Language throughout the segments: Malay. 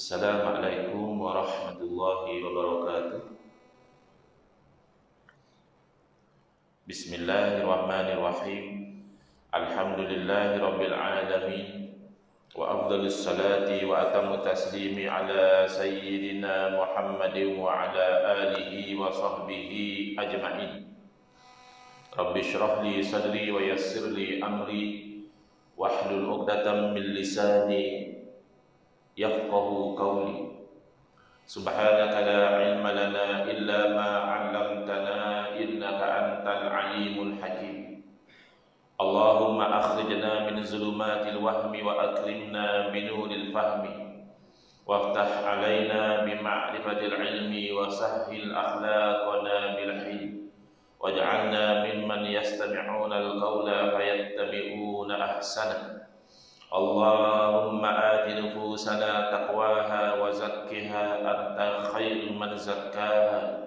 Assalamualaikum warahmatullahi wabarakatuh. Bismillahirrahmanirrahim. Alhamdulillahi rabbil alamin. Wa afdhalus salati wa atammu taslimi ala sayyidina Muhammadin wa ala alihi wa sahbihi ajma'in. Rabbi shrah li sadri wa yassir li amri wahlul 'uqdatam min lisani yafqahu qawli. Subhanaka la ilma lana illa ma 'allamtana innaka antal alimul hakim. Allahumma akhrijna min zulumatil wahmi wa akrimna bi nuril fahmi waftah 'alaina bi ma'rifatil ilmi wa sahhil akhlaqana bil hilm waj'alna mimman yastami'una al-qawla fayattabi'una ahsana. Allahumma ati nufusana taqwaha wa zakkiha anta khairu man zakkaha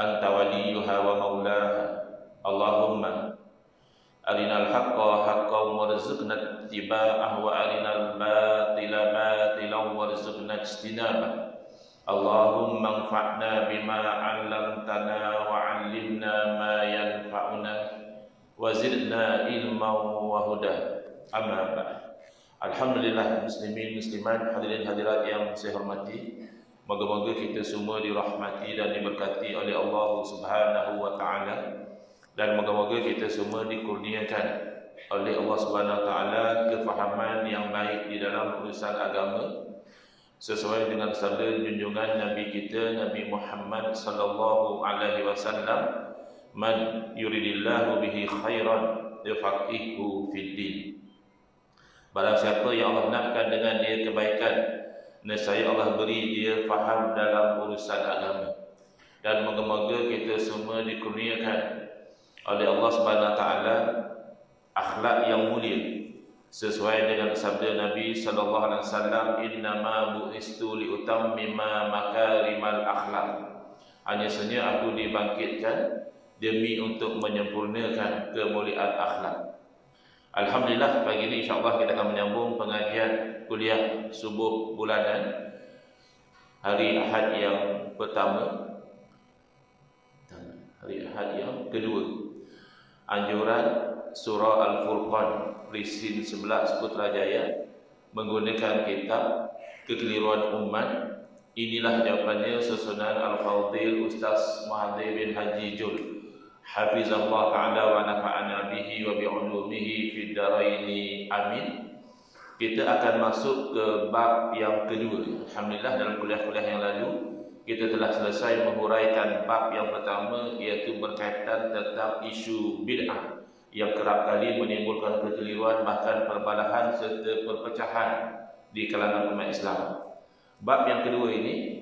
anta waliyuha wa maulaha. Allahumma arinal haqqa haqqan warzuqna ittiba'ah wa arinal batila batilan warzuqna ijtinabah. Allahumma anfa'na bima 'allamtana wa 'allimna ma yanfa'una wa zidna ilman wa huda. Amma ba'd. Alhamdulillah, muslimin muslimat, hadirin hadirat yang saya hormati. Moga-moga kita semua dirahmati dan diberkati oleh Allah Subhanahu wa taala, dan moga-moga kita semua dikurniakan oleh Allah Subhanahu wa taala kefahaman yang baik di dalam urusan agama sesuai dengan sabda junjungan Nabi kita Nabi Muhammad sallallahu alaihi wasallam, man yuridillahu bihi khairan yufaqihuhu fid din. Barang siapa yang Allah nakkan dengan dia kebaikan, nescaya Allah beri dia faham dalam urusan agama. Dan moga-moga kita semua dikurniakan oleh Allah Subhanahu wa taala akhlak yang mulia sesuai dengan sabda Nabi sallallahu alaihi wasallam, innama bu'istu liutammima makarimal akhlak. Hanya saja aku dibangkitkan demi untuk menyempurnakan kemuliaan akhlak. Alhamdulillah, pagi ini insyaAllah kita akan menyambung pengajian kuliah subuh bulanan hari Ahad yang pertama, hari Ahad yang kedua, anjuran surah Al-Furqan Risin 11 Putrajaya menggunakan kitab Kekeliruan Umat. Inilah jawapannya susunan Al-Fadhil Ustaz Mahathir bin Haji Jul hafizallah ta'ala wa nafa'ana bihi wa bi'ulumihi fid daraini amin. Kita akan masuk ke bab yang kedua. Alhamdulillah, dalam kuliah-kuliah yang lalu kita telah selesai menghuraikan bab yang pertama, iaitu berkaitan tentang isu bid'ah yang kerap kali menimbulkan kekeliruan, bahkan perbalahan serta perpecahan di kalangan umat Islam. Bab yang kedua ini,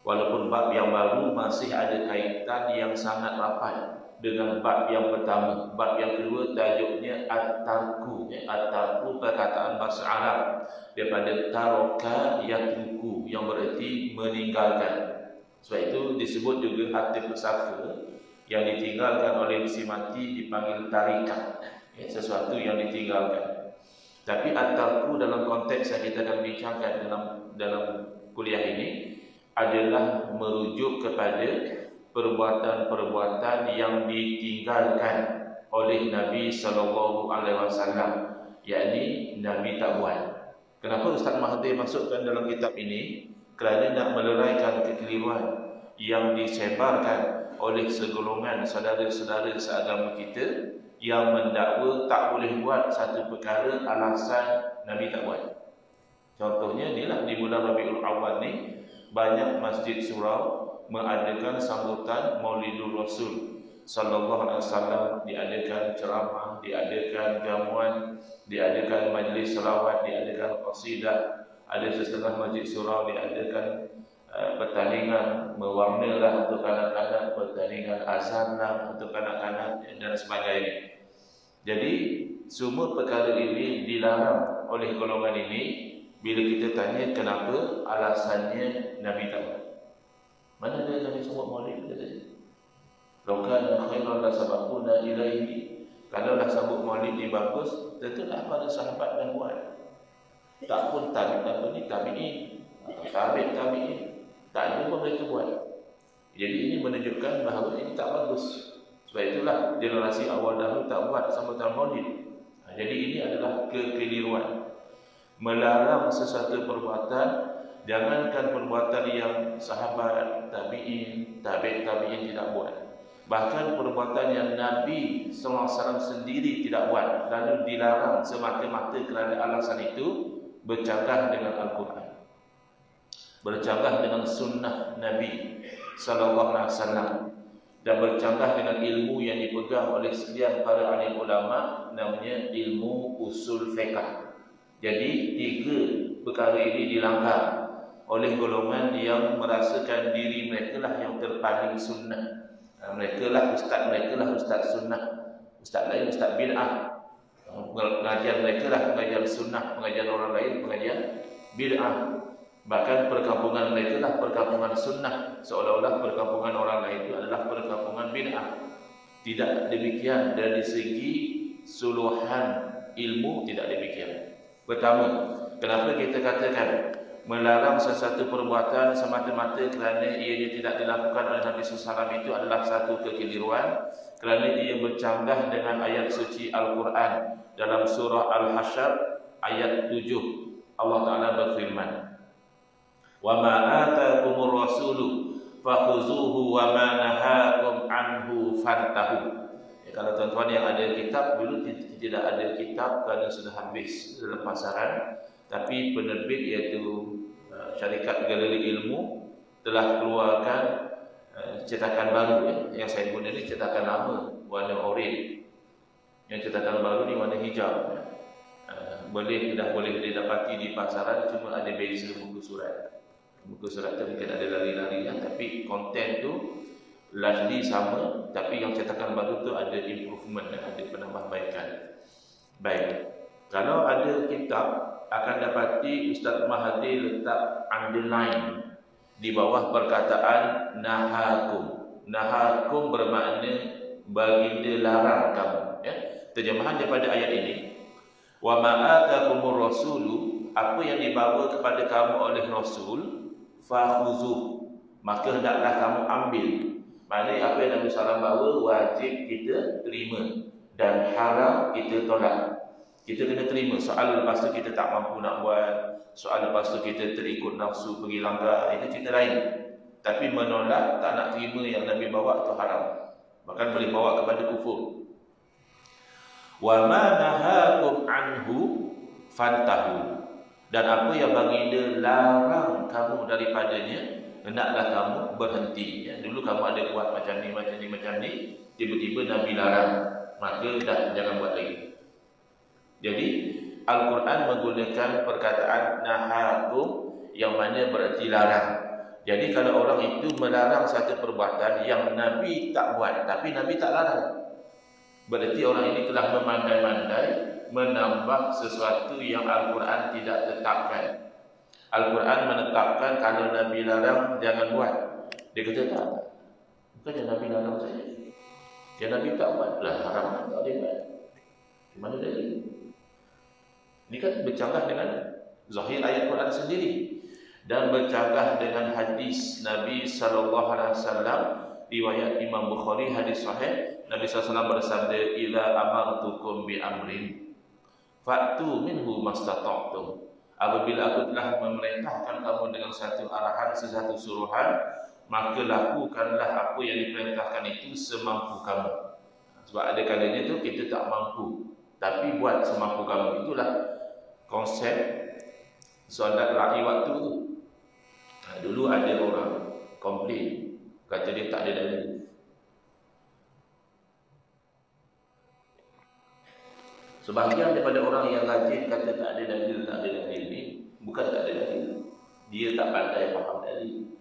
walaupun bab yang baru, masih ada kaitan yang sangat rapat dengan bab yang pertama. Bab yang kedua tajuknya At-Tarku. At-Tarku perkataan bahasa Arab daripada taroka yatruku, yang bererti meninggalkan. Sebab itu disebut juga harta pusaka yang ditinggalkan oleh si mati dipanggil tarikat, sesuatu yang ditinggalkan. Tapi At-Tarku dalam konteks yang kita akan bincangkan dalam kuliah ini adalah merujuk kepada perbuatan-perbuatan yang ditinggalkan oleh Nabi sallallahu alaihi wasallam, yakni Nabi tak buat. Kenapa Ustaz Mahathir masukkan dalam kitab ini? Kerana nak meleraikan kekeliruan yang disebarkan oleh segolongan saudara-saudara seagama kita yang mendakwa tak boleh buat satu perkara alasan Nabi tak buat. Contohnya inilah di bulan Rabiul Awal ni, banyak masjid surau mengadakan sambutan Maulidul Rasul sallallahu alaihi wasallam, diadakan ceramah, diadakan jamuan, diadakan majlis selawat, diadakan qasidah. Ada setengah masjid surau diadakan pertandingan mewarnalah untuk kanak-kanak, pertandingan azanlah untuk kanak-kanak dan sebagainya. Jadi semua perkara ini dilarang oleh golongan ini. Bila kita tanya kenapa, alasannya Nabi tak buat. Mana ada Nabi sebut maulid? Laukana khairan la sabaquna ilaihi. Kalau dah sabut maulid ni bagus, tentulah para sahabat dah buat. Tak pun tabi'in tabi'in tak ada pun mereka buat. Jadi ini menunjukkan bahawa ini tak bagus. Sebab itulah generasi awal dahulu tak buat sambutan maulid. Jadi ini adalah kekeliruan. Melarang sesuatu perbuatan, jangankan perbuatan yang sahabat, tabi'in tidak buat. Bahkan perbuatan yang Nabi SAW sendiri tidak buat, lalu dilarang semata-mata kerana alasan itu bercanggah dengan Al-Quran, bercanggah dengan sunnah Nabi SAW, dan bercanggah dengan ilmu yang dipegang oleh sekian para alim ulama, namanya ilmu usul fiqh. Jadi tiga perkara ini dilanggar oleh golongan yang merasakan diri mereka lah yang terpaling sunnah. Mereka lah ustaz sunnah. Ustaz lain ustaz bid'ah. Pengajian mereka lah pengajian sunnah, pengajian orang lain pengajian bid'ah. Bahkan perkampungan mereka lah perkampungan sunnah, seolah-olah perkampungan orang lain itu adalah perkampungan bid'ah. Tidak demikian dari segi suluhan ilmu, tidak demikian. Pertama, kenapa kita katakan melarang sesuatu perbuatan semata-mata kerana ianya tidak dilakukan oleh Nabi SAW itu adalah satu kekeliruan, kerana ia bercanggah dengan ayat suci Al-Quran. Dalam surah Al-Hasyr ayat 7 Allah Ta'ala berfirman, "Wa ma atakumur rasulu fakhuzuhu wa ma nahakum anhu fantahu." Kalau tuan-tuan yang ada kitab, dulu tidak ada kitab kerana sudah habis dalam pasaran, tapi penerbit iaitu syarikat galeri ilmu telah keluarkan cetakan baru yang saya guna ni cetakan lama warna oranye, yang cetakan baru ni warna hijau. Dah boleh didapati di pasaran, cuma ada beza muka surat. Muka surat tu mungkin ada lari-lari tapi konten tu largely sama, tapi yang cetakan baru tu ada improvement, ada penambahbaikan. Baik, kalau ada kitab akan dapati Ustaz Mahathir letak underline di bawah perkataan nahakum. Nahakum bermakna baginda larang kamu. Terjemahan daripada ayat ini, wa ma atakumur rasulu, apa yang dibawa kepada kamu oleh Rasul, fakhuzuh, maka hendaklah kamu ambil. Maknanya apa yang Nabi SAW bawa wajib kita terima, dan haram kita tolak. Kita kena terima. Soal lepas tu kita tak mampu nak buat, soal lepas tu kita terikut nafsu pergi langgar, itu cerita lain. Tapi menolak, tak nak terima yang Nabi bawa, itu haram. Bahkan boleh bawa kepada kufur. Wa ma nahakum anhu fantahu, dan apa yang baginda larang kamu daripadanya, hendaklah kamu berhenti. Dulu kamu ada buat macam ni, tiba-tiba Nabi larang, maka dah jangan buat lagi. Jadi Al-Quran menggunakan perkataan nahakum yang mana berarti larang. Jadi kalau orang itu melarang satu perbuatan yang Nabi tak buat, tapi Nabi tak larang, berarti orang ini telah memandai-mandai menambah sesuatu yang Al-Quran tidak tetapkan. Al-Quran menetapkan kalau Nabi larang jangan buat. Dia kata tak, bukannya Nabi larang saja, yang Nabi tak buat lah haram, tak boleh buat. Mana dari? Ini kan bercanggah dengan zahir ayat Quran sendiri, dan bercanggah dengan hadis Nabi SAW, riwayat Imam Bukhari, hadis sahih. Nabi SAW bersabda, "Ila amartukum bi amrin fa'tu minhu mastata'tum." Apabila aku telah memerintahkan kamu dengan satu arahan, sesuatu suruhan, maka lakukanlah apa yang diperintahkan itu semampu kamu. Sebab ada kalanya tu kita tak mampu, tapi buat semampu kamu. Itulah konsep solat ra'i waktu tu. Dulu ada orang komplain, kata dia tak ada dalil. Sebahagian daripada orang yang rajin kata tak ada dalil ni, bukan tak ada dalil, dia tak pandai faham dalil.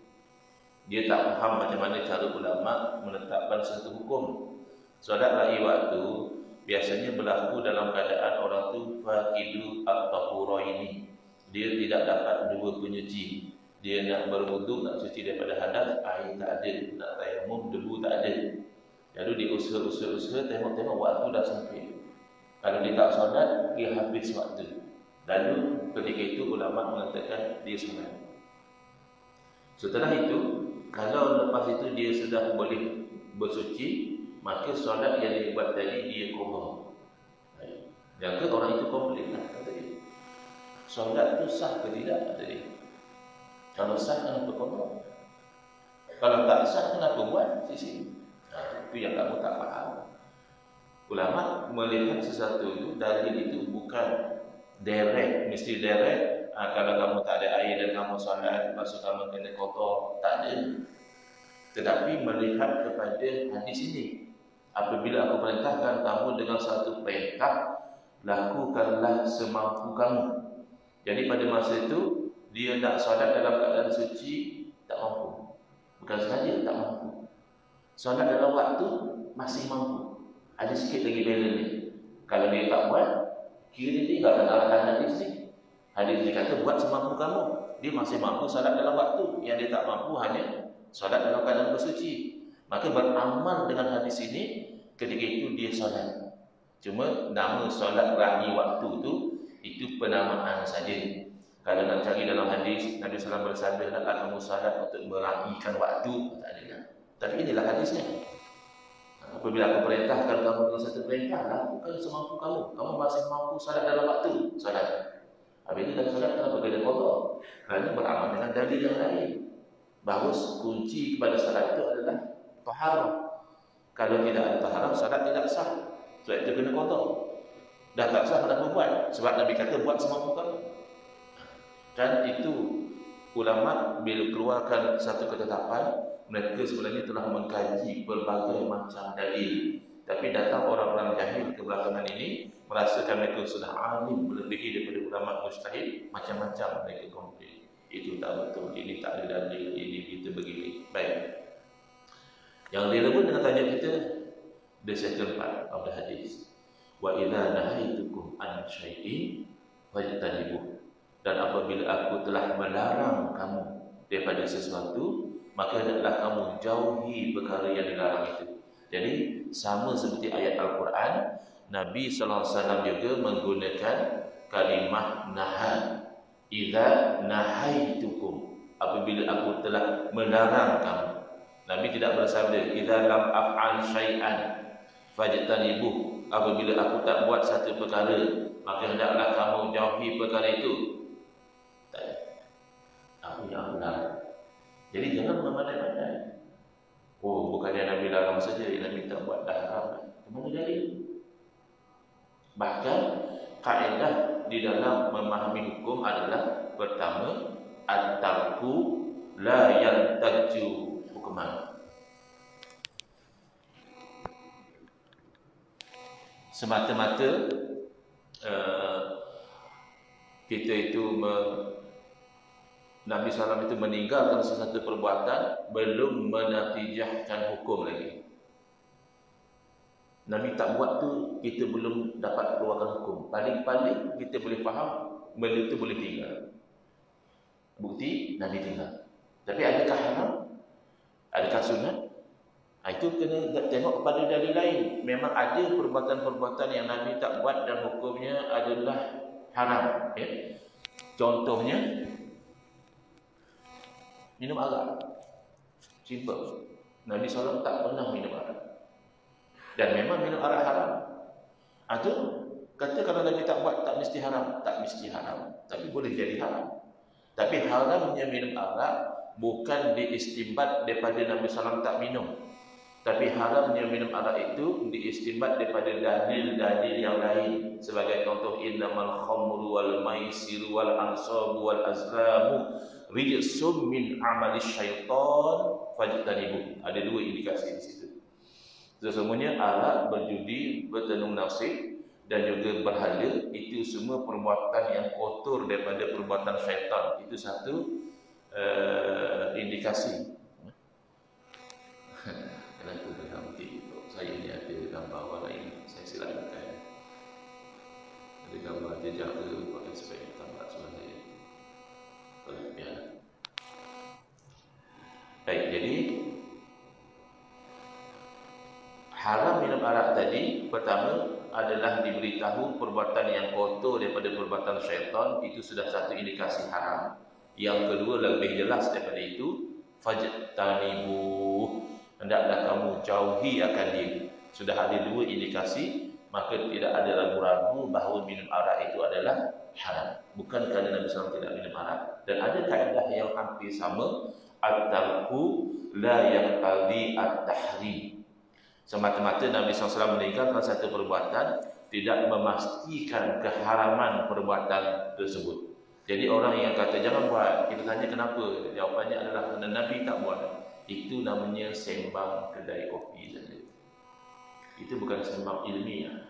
Dia tak faham macam mana cara ulama menetapkan satu hukum. Solat ra'i waktu biasanya berlaku dalam keadaan orang tu faqidu at-tahuraini. Dia tidak dapat dua penyuci. Dia nak berwuduk, nak cuci daripada hadas, air tak ada, nak tayamum, debu tak ada. Lalu dia usaha, tengok waktu dah sempit. Kalau dia tak solat, dia habis waktu. Lalu ketika itu ulama mengatakan dia solat. Setelah itu, kalau lepas itu dia sudah boleh bersuci, maka solat yang dia buat tadi dia qada. Yang orang itu komplain lah kata dia. Solat tu sah ke tidak kata dia. Kalau sah kenapa qada? Kalau tak sah kenapa buat sisi? Itu yang kamu tak faham. Ulama melihat sesuatu itu, dalil itu bukan direct, mesti direct. Kalau kamu tak ada air dan kamu solat, maksud kamu kena kotor, tak ada. Tetapi melihat kepada hadis ini, apabila aku perintahkan kamu dengan satu perintah, lakukanlah semampu kamu. Jadi pada masa itu dia nak solat dalam keadaan suci, tak mampu. Bukan sahaja tak mampu, solat dalam waktu masih mampu. Ada sikit lagi balance ni. Kalau dia tak buat, kira dia tinggalkan arahan hadis ni. Hadis dia kata buat semampu kamu. Dia masih mampu solat dalam waktu. Yang dia tak mampu hanya solat dalam keadaan bersuci. Maka beramal dengan hadis ini, ketika itu dia solat. Cuma nama solat ra'i waktu tu, itu penamaan saja. Kalau nak cari dalam hadis, Nabi SAW bersabda, naklah kamu solat untuk meraihkan waktu. Tak ada kan? Tapi inilah hadisnya. Apabila aku perintahkan kamu dengan satu perintah, lakukan semampu kamu. Kamu masih mampu solat dalam waktu, solat. Habis itu dah solat, kenapa kena qada? Kerana beramal dengan dalil yang lain. Bahawa kunci kepada solat itu adalah taharah. Kalau tidak ada taharah, solat tidak sah. Sebab itu kena qada. Dah tak sah, kenapa buat? Sebab Nabi kata buat semampu kamu. Dan itu ulama bila keluarkan satu ketetapan, mereka sebenarnya telah mengkaji berbagai macam dalil. Tapi datang orang-orang jahil ke belakangan ini, merasakan mereka sudah alim melebihi daripada ulama mujtahid, macam-macam mereka komplain. Itu tak betul, ini tak ada dalil, ini kita begini. Baik. Yang relevan dengan tajuk kita, the second part of the hadis. Wa idza nahaitukum an syai'in fajtanibuh. Dan apabila aku telah melarang kamu daripada sesuatu, maka hendaklah kamu jauhi perkara yang dilarang itu. Jadi sama seperti ayat Al-Quran, Nabi SAW juga menggunakan kalimah nahan. Idza nahaitukum, apabila aku telah melarang kamu. Nabi tidak bersabda idza lam af'al syai'an fajtanibuh, apabila aku tak buat satu perkara, maka hendaklah kamu jauhi perkara itu. Tak. Aku yang benar. Jadi jangan memandai-mandai. Oh, bukannya Nabi larang saja, Nabi tak buat dah haram. Kemana jadi? Bahkan kaedah di dalam memahami hukum adalah pertama, at-tarku la yantaju hukman. Semata-mata kita itu Nabi SAW itu meninggalkan sesuatu perbuatan belum menatijahkan hukum lagi. Nabi tak buat tu, kita belum dapat keluarkan hukum. Paling-paling kita boleh faham benda itu boleh tinggal. Bukti Nabi tinggal. Tapi adakah haram? Adakah sunat? Itu kena tengok kepada dalil lain. Memang ada perbuatan-perbuatan yang Nabi tak buat dan hukumnya adalah haram. Ya? Contohnya minum arak. Simple. Nabi SAW tak pernah minum arak. Dan memang minum arak haram. Itu kata kalau Nabi tak buat tak mesti haram. Tak mesti haram, tapi boleh jadi haram. Tapi haramnya minum arak bukan diistimbat daripada Nabi SAW tak minum. Tapi haramnya minum arak itu diistimbat daripada dalil-dalil yang lain. Sebagai contoh, innamal khamru wal maisiru wal ansabu wal azlamu rijsum min amali syaitan fajtanibuh. Ada dua indikasi di situ. Sesungguhnya arak, berjudi, bertenung nasib dan juga berhala, itu semua perbuatan yang kotor daripada perbuatan syaitan. Itu satu indikasi. Kenapa dalam TikTok saya ni ada gambar orang lain, saya silakan. Ada gambar dia jaga buat aspek tambah sebenarnya. Ya. Baik, jadi haram minum arak tadi, pertama adalah diberitahu perbuatan yang kotor daripada perbuatan syaitan, itu sudah satu indikasi haram. Yang kedua lebih jelas daripada itu, fajtanibu, hendaklah kamu jauhi akan dia. Sudah ada dua indikasi, maka tidak ada ragu-ragu bahawa minum arak itu adalah haram. Bukan kerana Nabi SAW tidak minum arak. Dan ada kaedah yang hampir sama, at-tarku la yaqtadi at-tahrim. Semata-mata Nabi SAW meninggalkan satu perbuatan tidak memastikan keharaman perbuatan tersebut. Jadi orang yang kata jangan buat, kita tanya kenapa, jawapannya adalah kerana Nabi tak buat. Itu namanya sembang kedai kopi saja. Itu bukan sembang ilmiah.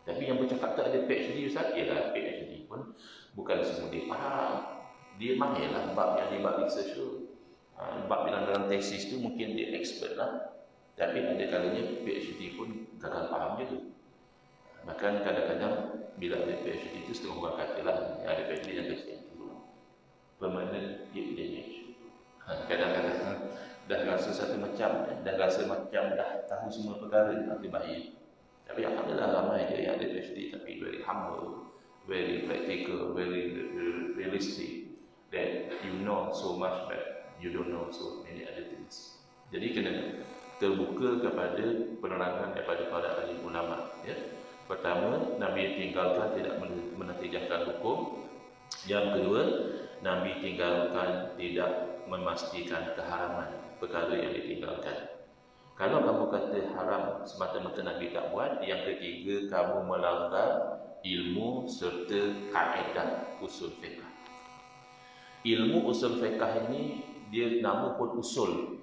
Tapi yang bercakap tak ada PhD Ustaz, ialah PhD pun bukan semua dia faham. Dia mahirlah bab yang dia buat research tu. Bab dalam tesis tu mungkin dia expert lah. Tapi ada kalanya PhD pun gagal faham juga. Bahkan kadang-kadang bila ada PhD itu setengah orang kata lah, ada PhD yang kesian dulu. Permanent damage. Kadang-kadang dah rasa satu macam, dah rasa macam dah tahu semua perkara, nanti bahaya. Tapi alhamdulillah ramai je yang ada PhD tapi very humble, very practical, very realistic, that you know so much but you don't know so many other things. Jadi kena terbuka kepada penerangan daripada para ahli ulama. Ya. Pertama, Nabi tinggalkan tidak menatijahkan hukum. Yang kedua, Nabi tinggalkan tidak memastikan keharaman perkara yang ditinggalkan. Kalau kamu kata haram semata-mata Nabi tak buat. Yang ketiga, kamu melanggar ilmu serta kaedah usul fiqh. Ilmu usul fiqh ini dia nama pun usul.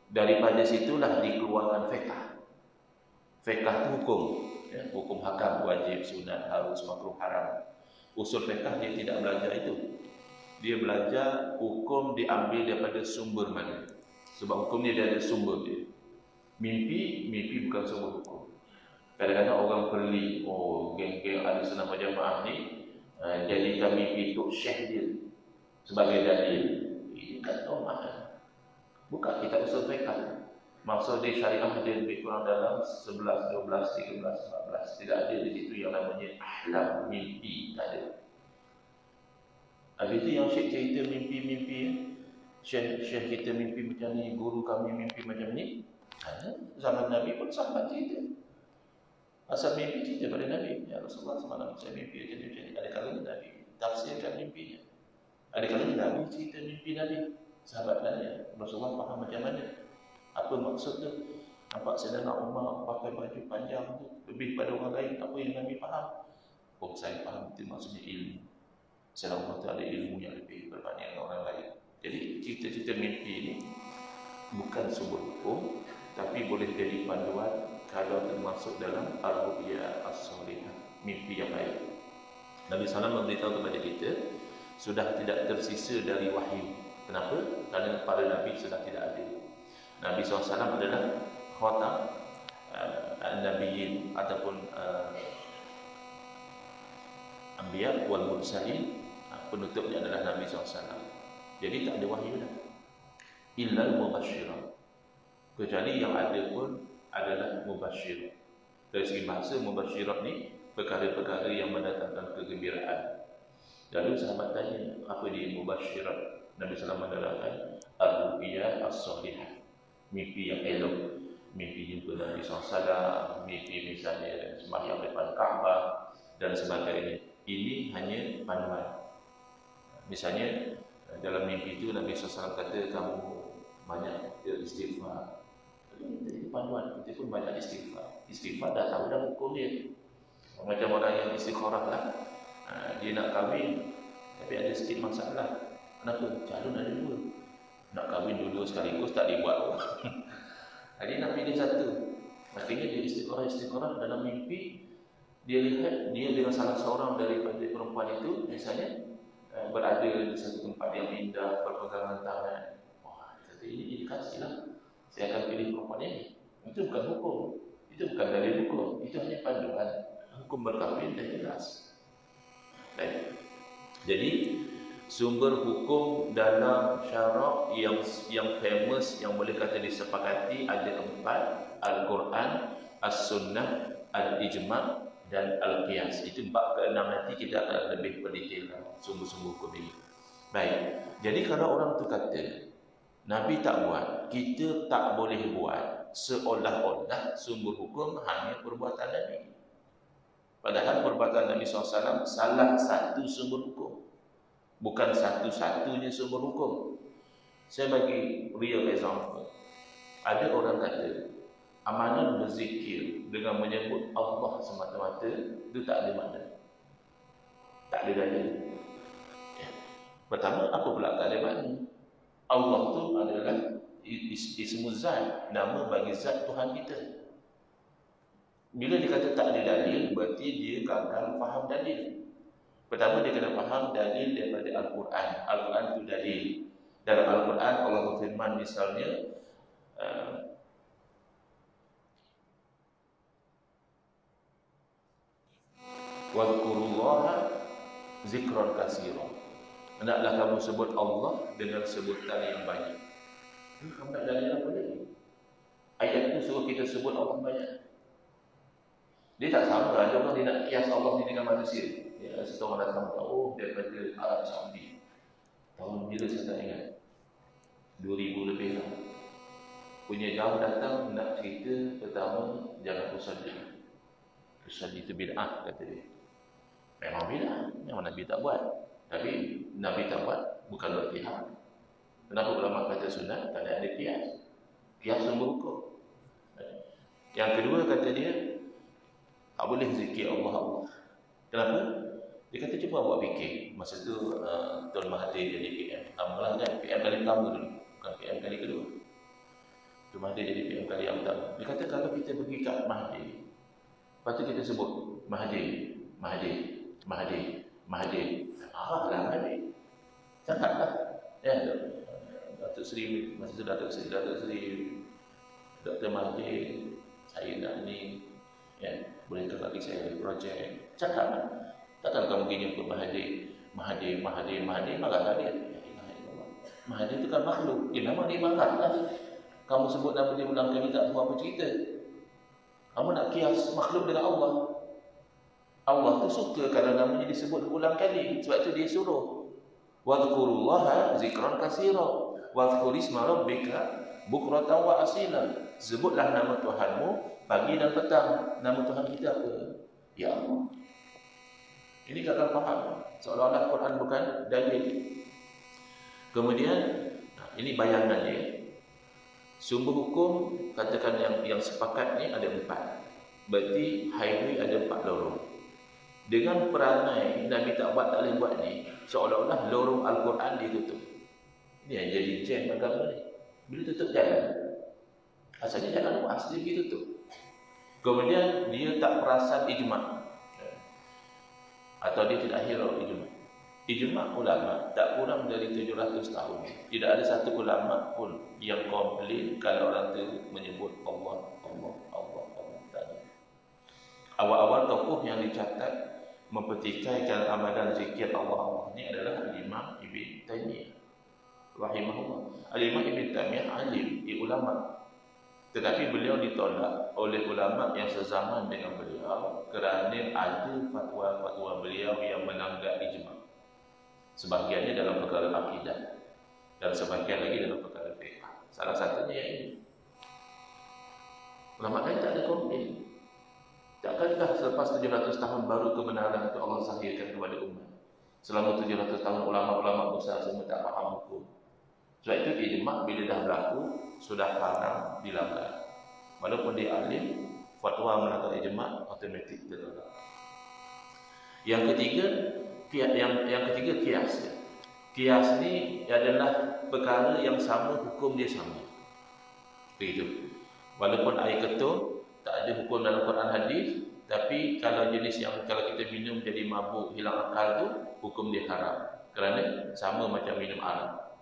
Daripada situlah dikeluarkan fiqh. Fiqh itu hukum, ya, hukum hakam, wajib, sunat, harus, makruh, haram. Usul fiqh dia tidak belajar itu. Dia belajar hukum diambil daripada sumber mana. Sebab hukum dia ada sumber dia. Mimpi bukan sumber hukum. Kadang-kadang orang perli, geng-geng ada senam jamaah ni, jadikan mimpi itu syekh dia sebagai dalil. Ini kan mahal. Buka kitab usul fiqh. Maksud dia syariah dia lebih kurang dalam 11, 12, 13, 14. Tidak ada di situ yang namanya ahlam, mimpi. Tak ada. Habis itu yang syekh cerita mimpi-mimpi, syekh kita mimpi macam ni, guru kami mimpi macam ni. Zaman Nabi pun sahabat cerita. Asal mimpi cerita pada Nabi. Ya Rasulullah semalam saya mimpi macam ni. Ada kalanya Nabi tafsirkan mimpinya. Ada kalanya Nabi cerita mimpi Nabi. Sahabat tanya, Rasulullah faham macam mana? Apa maksud tu? Nampak Sayyidina Umar pakai baju panjang tu lebih pada orang lain. Apa yang Nabi faham? Saya faham itu maksudnya ilmu. Sayyidina Umar tu ada ilmu yang lebih berbanding dengan orang lain. Jadi cerita-cerita mimpi ini bukan sumber hukum, tapi boleh jadi panduan kalau termasuk dalam ar-ru'ya as-salihah, mimpi yang baik. Nabi SAW memberitahu kepada kita sudah tidak tersisa dari wahyu. Kenapa? Kerana para Nabi sudah tidak ada. Nabi SAW adalah khatam Nabiyin ataupun Anbiya wal Mursalin. Penutupnya adalah Nabi SAW. Jadi tak ada wahyu dah. Illal mubasyiran. Kecuali yang ada pun adalah mubasyiran. Dari segi bahasa mubasyiran ni perkara-perkara yang mendatangkan kegembiraan. Lalu sahabat tanya, apa dia mubasyiran? Nabi SAW menerangkan ar-ru'ya as-salihah, mimpi yang elok, mimpi jumpa Nabi SAW, mimpi misalnya sembahyang depan Kaabah dan sebagainya. Ini hanya panduan. Misalnya dalam mimpi itu Nabi SAW kata kamu banyak istighfar. Itu panduan, kita pun banyak istighfar. Istighfar dah tahu dah hukum dia. Macam orang yang istikharah lah, dia nak kahwin tapi ada sikit masalah. Kenapa? Calon ada dua. Nak kahwin dua-dua sekaligus tak dibuat. Jadi nak pilih satu. Akhirnya dia istikharah dalam mimpi. Dia lihat dia dengan salah seorang daripada perempuan itu misalnya berada di satu tempat yang indah, berpegangan tangan. Wah, kata ini indikasi lah, saya akan pilih perempuan ini. Itu bukan hukum, itu bukan dalil hukum, itu hanya panduan. Hukum berkahwin dah jelas. Baik. Jadi sumber hukum dalam syarak yang famous yang boleh kata disepakati ada 4: Al-Quran, As-Sunnah, Al-Ijma' dan Al-Qiyas. Itu bab ke-6 nanti kita akan lebih berdetail sumber-sumber hukum ini. Baik. Jadi kalau orang tu kata Nabi tak buat, kita tak boleh buat, seolah-olah sumber hukum hanya perbuatan Nabi. Padahal perbuatan Nabi SAW salah satu sumber hukum, bukan satu-satunya sumber hukum. Saya bagi real example. Ada orang kata amalan berzikir dengan menyebut Allah semata-mata itu tak ada makna, tak ada dalil. Pertama, apa pula tak ada makna? Allah tu adalah ismu zat, nama bagi zat Tuhan kita. Bila dia kata tak ada dalil, berarti dia gagal faham dalil. Pertama, dia kena faham dalil daripada Al-Quran. Al-Quran itu dalil. Dalam Al-Quran Allah berfirman misalnya, wadhkurullaha zikran katsiran. Hendaklah kamu sebut Allah dengan sebutan yang banyak. Kamu nak dalil apa lagi? Ayat itu suruh kita sebut Allah banyak. Dia tak sama. Ada orang dia nak kias Allah ni dengan manusia. Ya, seseorang datang tahu daripada Arab Saudi. Tahun bila saya tak ingat. 2000 lebih lah. Punya jauh datang nak cerita pertama jangan usalli. Usalli itu bid'ah kata dia. Memang bid'ah. Memang Nabi tak buat. Tapi Nabi tak buat bukan berarti hak. Kenapa ulama kata sunat? Kerana ada kias. Kias sumber hukum. Yang kedua kata dia tak boleh zikir Allah. Kenapa? Dia kata cuba buat fikir. Masa tu Tuan Mahathir jadi PM. Amalah kan PM kali pertama dulu, bukan PM kali kedua. Tuan Mahathir jadi PM kali yang pertama. Dia kata kalau kita pergi kat Mahathir, lepas tu kita sebut Mahathir, Mahathir, Mahathir, Mahathir. Lah Mahathir. Cakaplah. Ya, Datuk Seri, masa tu Datuk Seri, Dr. Mahathir, saya nak ni, ya, boleh bagi saya projek. Cakap. Takkan kamu pergi jumpa Mahathir, marahlah dia. Mahathir itu kan makhluk. Memang dia marah lah. Kamu sebut nama dia ulang kali tak tahu apa cerita. Kamu nak kias makhluk dengan Allah. Allah tu suka kalau namanya disebut ulang kali. Sebab tu dia suruh wadhkurullaha zikran katsiran wadhkur isma rabbika bukratan wa asila. Sebutlah nama Tuhanmu pagi dan petang. Nama Tuhan kita apa? Ya Allah. Ini gagal faham. Seolah-olah Quran bukan dalil. Kemudian ini bayangannya. Sumber hukum katakan yang sepakat ni ada 4. Berarti highway ada 4 lorong. Dengan perangai Nabi tak buat, tak boleh buat ni, seolah-olah lorong Al-Quran ditutup. Ini yang jadi jam agama ni. Bila tutup jalan, asalnya jalan luas, dia pergi tutup. Kemudian dia tak perasan ijma', atau dia tidak hirau ijma'. Ijma' ulama tak kurang dari 700 tahun. Tidak ada satu ulama pun yang komplain kalau orang tu menyebut Allah. Awal-awal tokoh yang dicatat mempertikaikan amalan zikir Allah ni adalah Imam Ibn Taymiyah rahimahullah. Imam Ibn Taymiyah alim, ulama. Tetapi beliau ditolak oleh ulama yang sezaman dengan beliau kerana ada fatwa-fatwa beliau yang melanggar ijma'. Sebahagiannya dalam perkara akidah dan sebahagian lagi dalam perkara fiqh. Salah satunya yang ini. Ulama lain tak ada komplain. Takkankah selepas 700 tahun baru kebenaran itu Allah zahirkan kepada umat? Selama 700 tahun ulama-ulama besar semua tak faham hukum. Sebab itu ijma' bila dah berlaku sudah haram dilanggar. Walaupun dia alim, fatwa melanggar ijma' automatik ditolak. Yang ketiga kias. Kias ni adalah perkara yang sama, hukum dia sama. Begitu. Walaupun air ketul tak ada hukum dalam Quran hadis, tapi kalau jenis yang kalau kita minum jadi mabuk, hilang akal tu, hukum dia haram. Kerana sama macam minum arak.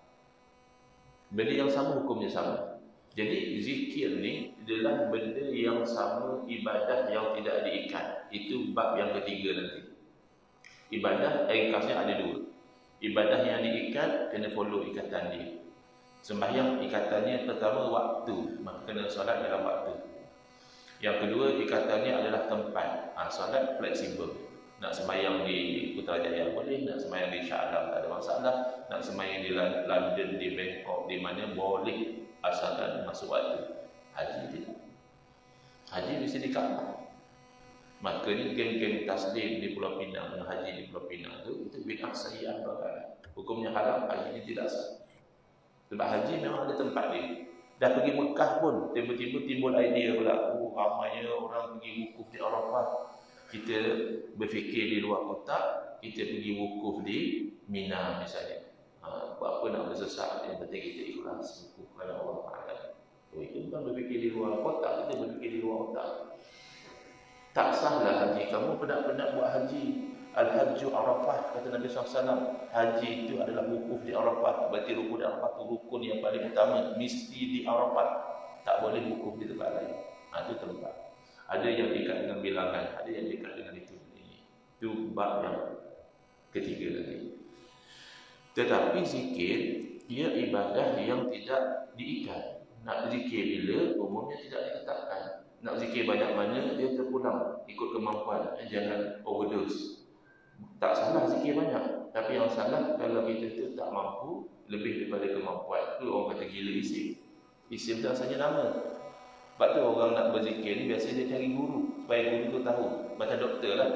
Benda yang sama, hukumnya sama. Jadi zikir ni adalah benda yang sama, ibadah yang tidak diikat. Itu bab yang ketiga nanti. Ibadah ringkasnya ada 2. Ibadah yang diikat kena follow ikatan dia. Sembahyang ikatannya pertama waktu, maka kena solat dalam waktu. Yang kedua ikatannya adalah tempat. Solat fleksibel. Nak sembahyang di Putrajaya boleh, nak sembahyang di Shah Alam tak ada masalah, nak sembahyang di London, di Bangkok, di mana boleh, asalkan masuk waktu. Haji tidak. Haji mesti di Kaabah. Maka ni geng-geng taslim di Pulau Pinang, haji di Pulau Pinang itu bid'ah sayyi'ah bakal. Hukumnya haram, haji ni tidak sah. Sebab haji memang ada tempat dia. Dah pergi Mekah pun, tiba-tiba timbul idea pula, ramainya orang pergi wukuf di Arafah. Kita berfikir di luar kotak, kita pergi wukuf di Mina misalnya. Apa nak bersesak, yang penting kita ikhlas wukuf kepada Allah Ta'ala. Itu bukan berfikir di luar kotak, kita berfikir di luar kotak. Tak sahlah haji. Kamu penat-penat buat haji. Al-Hajju Arafah, kata Nabi SAW. Haji itu adalah wukuf di Arafah. Berarti rukun di Arafah itu rukun yang paling utama. Mesti di Arafah. Tak boleh wukuf di tempat lain. Itu tempat. Ada yang dekat dengan bilangan, ada yang dekat dengan itu. Itu bab yang ketiga lagi. Tetapi zikir, ia ibadah yang tidak diikat. Nak zikir bila, umumnya tidak ditetapkan. Nak zikir banyak mana, dia terpulang ikut kemampuan. Jangan overdose. Tak salah zikir banyak, tapi yang salah kalau kita tu tak mampu lebih daripada kemampuan. Itu orang kata gila isim. Isim tu asalnya nama. Sebab tu orang nak berzikir ni biasa dia cari guru, supaya guru tu tahu. Macam doktor lah.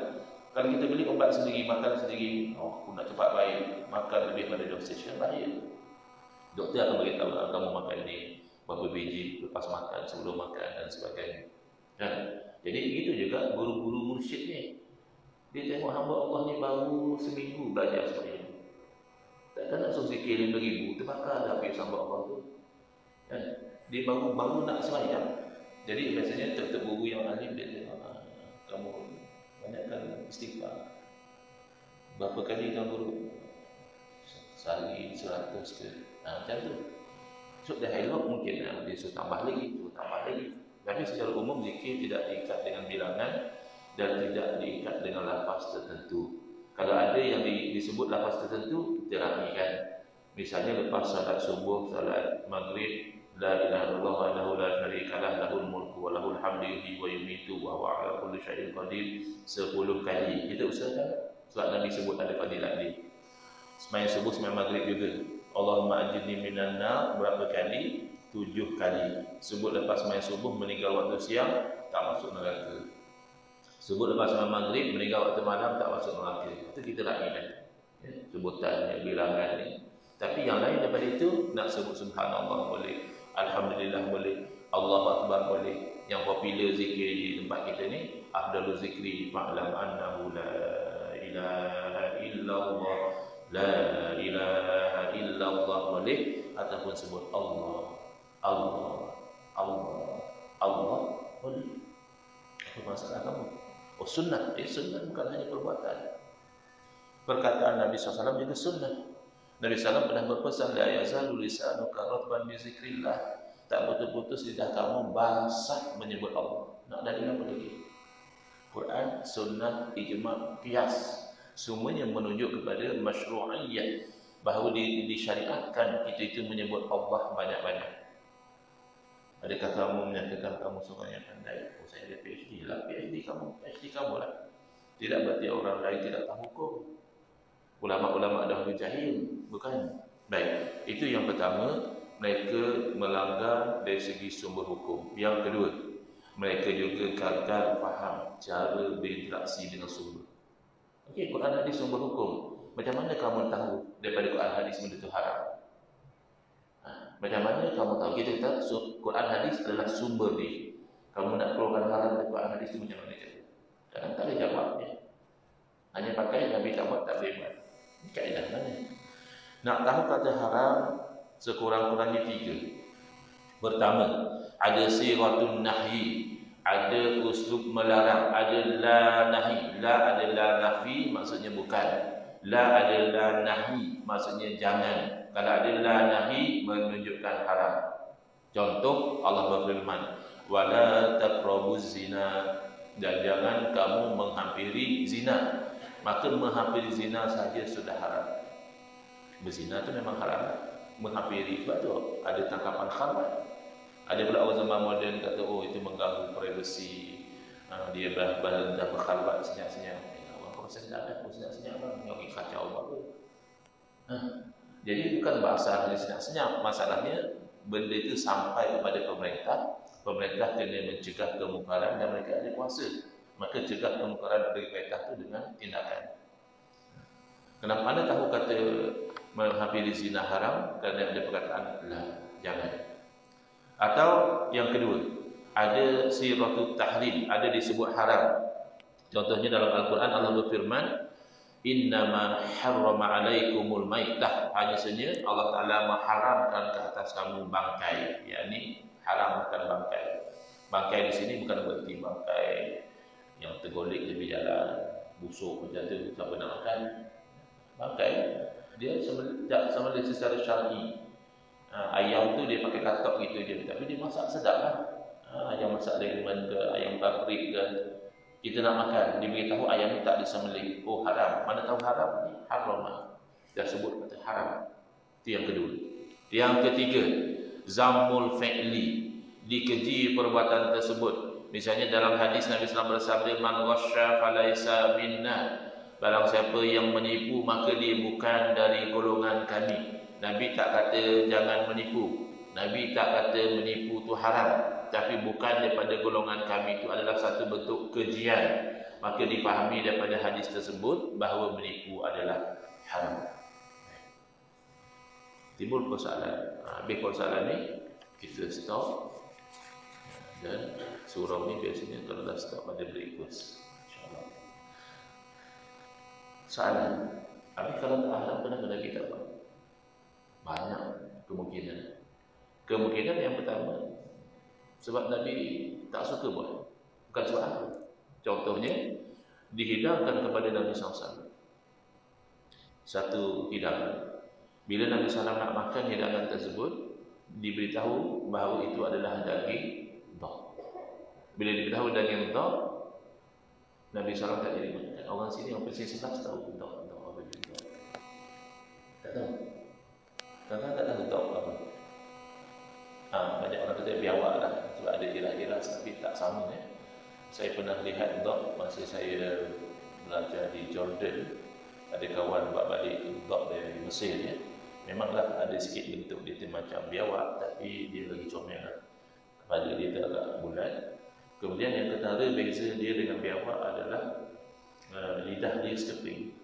Kalau kita beli obat sendiri, makan sendiri, aku nak cepat baik, makan lebih pada dosage yang bahaya. Doktor akan beritahu kamu makan ni berapa biji lepas makan, sebelum makan dan sebagainya. Jadi begitu juga guru-guru mursyid ni. Dia tengok hamba Allah ni baru seminggu belajar sebenarnya. Takkan nak suruh zikir 5,000, terbakar dah habis hamba Allah tu. Dia baru nak sembahyang. Jadi biasanya tok guru yang alim dia tengok, kamu banyakkan istighfar. Berapa kali kamu guru? Sehari 100 ke? Macam tu. So dah elok mungkin dia suruh tambah lagi, Tapi secara umum zikir tidak diikat dengan bilangan dan tidak diikat dengan lafaz tertentu. Kalau ada yang disebut lafaz tertentu, kita rapikan. Misalnya lepas salat subuh, salat maghrib, la ilaha illallah wahdahu la syarikalah lahul mulku wa lahul hamdu yuhyi wa yumiitu wa huwa ala kulli syai'in qadir 10 kali. Kita usahakan sebab Nabi sebut ada fadilat ni. Sembahyang subuh, sembahyang maghrib juga. Allahumma ajirni minan nar berapa kali? 7 kali. Sebut lepas sembahyang subuh meninggal waktu siang tak masuk neraka. Sebut lepas sembahyang maghrib meninggal waktu malam tak masuk neraka. Itu kita raihkan. Sebutan bilangan ni. Tapi yang lain daripada itu nak sebut subhanallah boleh, alhamdulillah boleh, Allahu akbar boleh. Yang popular zikir di tempat kita ni afdalul zikri fa'lam annahu la ilaha illallah, la ilaha illallah boleh, ataupun sebut Allah boleh. Apa masalah kamu? Sunnah. Sunnah bukan hanya perbuatan. Perkataan Nabi SAW juga sunnah. Nabi SAW pernah berpesan, la yazalu lisanuka ratban bi zikrillah. Tak putus-putus lidah kamu basah menyebut Allah. Nak dari apa lagi? Quran, sunnah, ijma', qiyas, semuanya menunjuk kepada masyru'iyyah, bahawa disyariatkan kita itu menyebut Allah banyak-banyak. Adakah kamu menyatakan kamu seorang yang pandai? Saya ada PhD lah. PhD kamu lah. Tidak berarti orang lain tidak tahu hukum. Ulama-ulama dahulu jahil, bukan? Baik, itu yang pertama, mereka melanggar dari segi sumber hukum. Yang kedua, mereka juga gagal faham cara berinteraksi dengan sumber. Okey, Quran hadis sumber hukum. Macam mana kamu tahu daripada Quran hadis benda itu haram? Macam mana kamu tahu? Kita tahu Quran hadis adalah sumber dia. Kamu nak keluarkan haram dari Quran hadis itu macam mana cara? Kadang tak ada jawabnya. Hanya pakai Nabi tak buat tak boleh buat. Kaedah mana? Nak tahu kata haram sekurang-kurangnya 3. Pertama, ada siratun nahyi, ada uslub melarang, ada la nahi. La adalah nafi, maksudnya bukan. La adalah nahi, maksudnya jangan. Kalau ada la nahi, menunjukkan haram. Contoh, Allah berfirman, wala taqrabuz zina, dan jangan kamu menghampiri zina. Maka menghampiri zina saja sudah haram. Berzina itu memang haram. Menghampiri, sebab tu ada tangkapan khabar. Ada pula orang zaman moden kata, oh itu mengganggu privasi, dia berkhalwat senyap-senyap. Orang sedap kan, senyap-senyap kan, yang kacau apa. Jadi bukan bahasa senyap-senyap, masalahnya benda itu sampai kepada pemerintah. Pemerintah kena mencegah kemungkaran dan mereka ada kuasa. Maka cegah kemungkaran dari pemerintah itu dengan tindakan. Kenapa anda tahu kata menghampiri zina haram? Kerana ada perkataan lah, jangan. Atau yang kedua, ada siratul tahrim, ada disebut haram. Contohnya dalam Al-Quran Allah berfirman, innama harrama alaikumul maitah, hanya saja Allah Ta'ala mengharamkan ke atas kamu bangkai, yakni haram makan bangkai. Bangkai di sini bukan berarti bangkai yang tergolek di jalan, busuk macam tu, siapa nak makan. Bangkai dia sembelih secara syar'i. Ayam tu dia pakai katak gitu je, tapi dia masak sedap kan. Ayam masak dengan ke ayam paprik ke, kita nak makan, dia beritahu ayam ni tak disembelih. Oh haram. Mana tahu haram ni? Haram. Dah sebut kata haram. Itu yang kedua. Yang ketiga, zammul fi'li, dikeji perbuatan tersebut. Misalnya dalam hadis Nabi sallallahu alaihi wasallam bersabda, man ghasya falaisa minna. Barang siapa yang menipu maka dia bukan dari golongan kami. Nabi tak kata jangan menipu. Nabi tak kata menipu tu haram, tapi bukan daripada golongan kami, itu adalah satu bentuk kejian. Maka dipahami daripada hadis tersebut bahawa menipu adalah haram. Timbul persoalan. Habis persoalan ni kita stop. Dan surau ni biasanya kalau dah stop pada breakfast, insyaAllah. Soalan, habis kalau tak haram kenapa Nabi tak buat? Banyak kemungkinan. Kemungkinan yang pertama, sebab Nabi tak suka buat. Bukan sebab apa. Contohnya, dihidangkan kepada Nabi SAW satu hidangan. Bila Nabi SAW nak makan hidangan tersebut, diberitahu bahawa itu adalah daging dhab. Bila diberitahu daging dhab, Nabi SAW tak jadi makan. Orang sini, orang Persia 11 tahu dhab apa itu. Tak tahu. Kadang-kadang tak tahu dhab apa. Banyak orang kata biawak lah, sebab ada iras-iras, tapi tak sama. Saya pernah lihat dhab masa saya belajar di Jordan. Ada kawan buat balik dhab dari Mesir ya. Memanglah ada sikit bentuk dia macam biawak, tapi dia lagi comel. Kepala dia tu agak bulat. Kemudian yang ketara beza dia dengan biawak adalah lidah dia sekeping,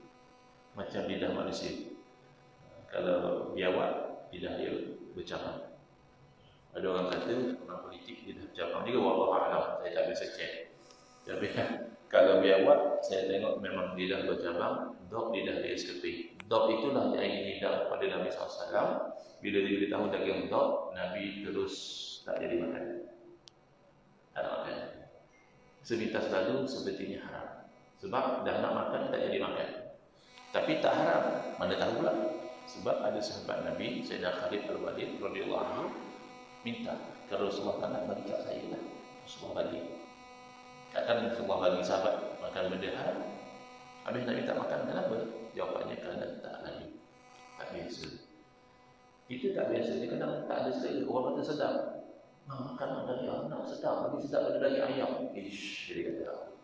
macam lidah manusia. Kalau biawak, lidah dia bercabang. Ada orang kata orang politik dia dah bercabang juga, wallahualam, saya tak biasa cek. Tapi kalau biawak, saya tengok memang lidah bercabang, dhab lidah dia sekeping. Dhab itulah yang dihidang kepada Nabi SAW. Bila diberitahu daging dhab, Nabi terus tak jadi makan. Tak nak makan. Sepintas lalu sepertinya haram. Sebab dah nak makan, tak jadi makan. Tapi tak haram, mana tahu pula. Sebab ada sahabat Nabi, Sayyidina Khalid Al-Walid radhiyallahu anhu, minta, kalau Rasulullah tak nak bagi kat saya lah, Rasulullah bagi. Takkan Rasulullah bagi sahabat makan benda haram. Habis Nabi tak makan, kenapa? Jawapannya kerana tak lagi, tak biasa. Kita tak biasa, dia kadang tak ada selera. Orang kata sedap, makan dari anak sedap, lagi sedap pada dari ayam. Ish, dia kata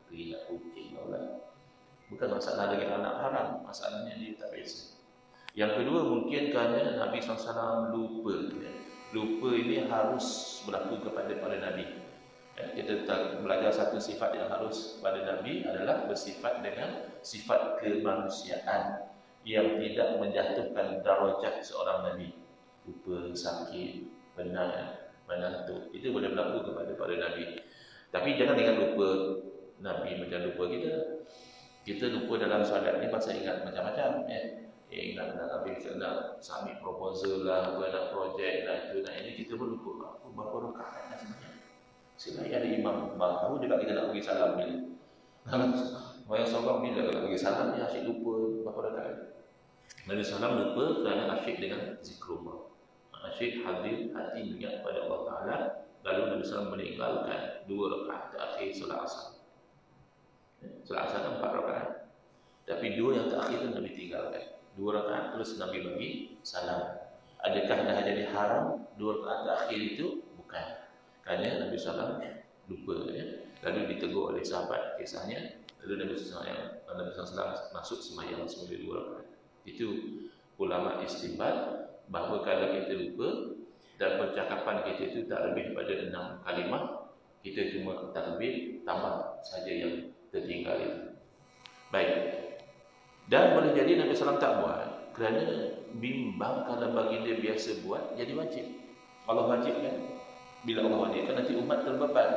pergi nak kucing lah. Bukan masalah dengan anak haram, masalahnya dia tak biasa. Yang kedua mungkin kerana Nabi SAW lupa. Lupa ini harus berlaku kepada para Nabi. Kita belajar satu sifat yang harus pada Nabi adalah bersifat dengan sifat kemanusiaan yang tidak menjatuhkan darajat seorang Nabi. Lupa, sakit, penat, mengantuk, itu boleh berlaku kepada para Nabi. Tapi jangan ingat lupa Nabi macam lupa kita. Kita lupa dalam solat ni pasal ingat macam-macam. Ingat nak habis nak submit proposal lah, nak projek, nak itu, nak ini, kita pun lupa. Berapa rakaat dah sebenarnya. Selain ada imam, tahu dekat kita nak bagi salam bila. Yang seorang bila nak bagi salam ni asyik lupa berapa rakaat. Nabi SAW lupa kerana asyik dengan zikrullah. Asyik hadir hati ingat pada Allah Ta'ala. Lalu Nabi SAW meninggalkan 2 rakaat terakhir solat asar. Solat asar kan 4 rakaat. Tapi 2 yang terakhir tu Nabi tinggalkan. 2 rakaat terus Nabi bagi salam. Adakah dah jadi haram 2 rakaat terakhir itu? Bukan. Kerana Nabi SAW lupa ya. Lalu ditegur oleh sahabat kisahnya. Lalu Nabi SAW masuk sembahyang semula 2 rakaat. Itu ulama istinbat bahawa kalau kita lupa dan percakapan kita itu tak lebih daripada 6 kalimah, kita cuma takbir tambah saja yang tertinggal itu. Baik. Dan boleh jadi Nabi SAW tak buat kerana bimbang kalau baginda biasa buat jadi wajib. Allah wajibkan. Bila Allah wajibkan nanti umat terbeban.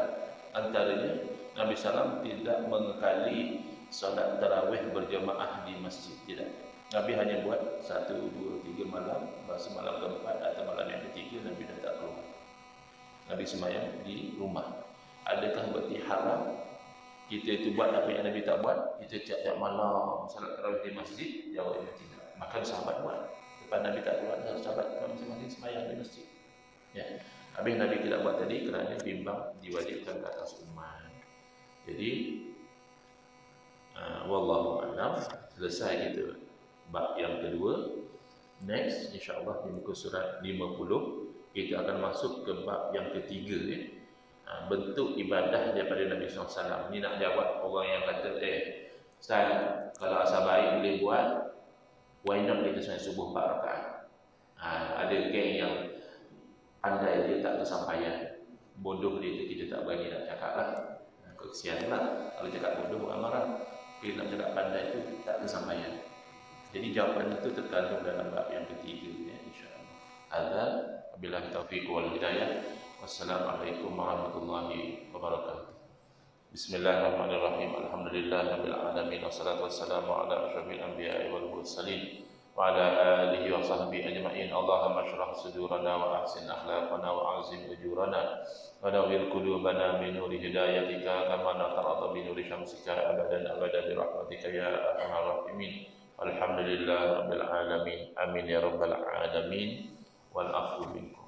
Antaranya Nabi SAW tidak mengekali solat tarawih berjamaah di masjid, tidak. Nabi hanya buat 1, 2, 3 malam. Masa malam keempat atau malam yang ketiga Nabi dah tak keluar. Nabi sembahyang di rumah. Adakah berarti haram kita itu buat apa yang Nabi tak buat? Kita tiap-tiap malam salat tarawih di masjid? Jawabnya tidak. Maka sahabat buat. Lepas Nabi tak keluar, sahabat masing-masing sembahyang di masjid. Ya. Habis Nabi tidak buat tadi kerana bimbang diwajibkan ke atas umat. Jadi wallahu a'lam. Selesai kita bab yang kedua. Next insya-Allah di muka surat 50 kita akan masuk ke bab yang ketiga ya. Bentuk ibadah daripada Nabi SAW. Ini nak jawab orang yang kata Ustaz, kalau asal baik boleh buat, why not kita sembahyang subuh 4 rakaat. Ada geng yang pandai dia tak kesampaian, bodoh dia kita tak berani nak cakap lah. Kesian lah kalau cakap bodoh orang marah. Tapi nak cakap pandai itu tak kesampaian. Jadi jawapan itu terkandung dalam bab yang ketiga ya, insya-Allah. Hadza billahi taufiq wal hidayah. Wassalamualaikum warahmatullahi wabarakatuh. Bismillahirrahmanirrahim. Alhamdulillahirabbil alamin wassalatu wassalamu ala asyrafil anbiya'i wal mursalin wa ala alihi wa sahbihi ajma'in. Allahumma shrah sudurana wa ahsin akhlaqana wa azim ujurana wa nawwir qulubana min nuri hidayatika kama natarada bi nuri syamsika abadan bi rahmatika ya arhamar rahimin. Alhamdulillahirabbil alamin. Amin ya rabbal alamin. Wal afwu minkum.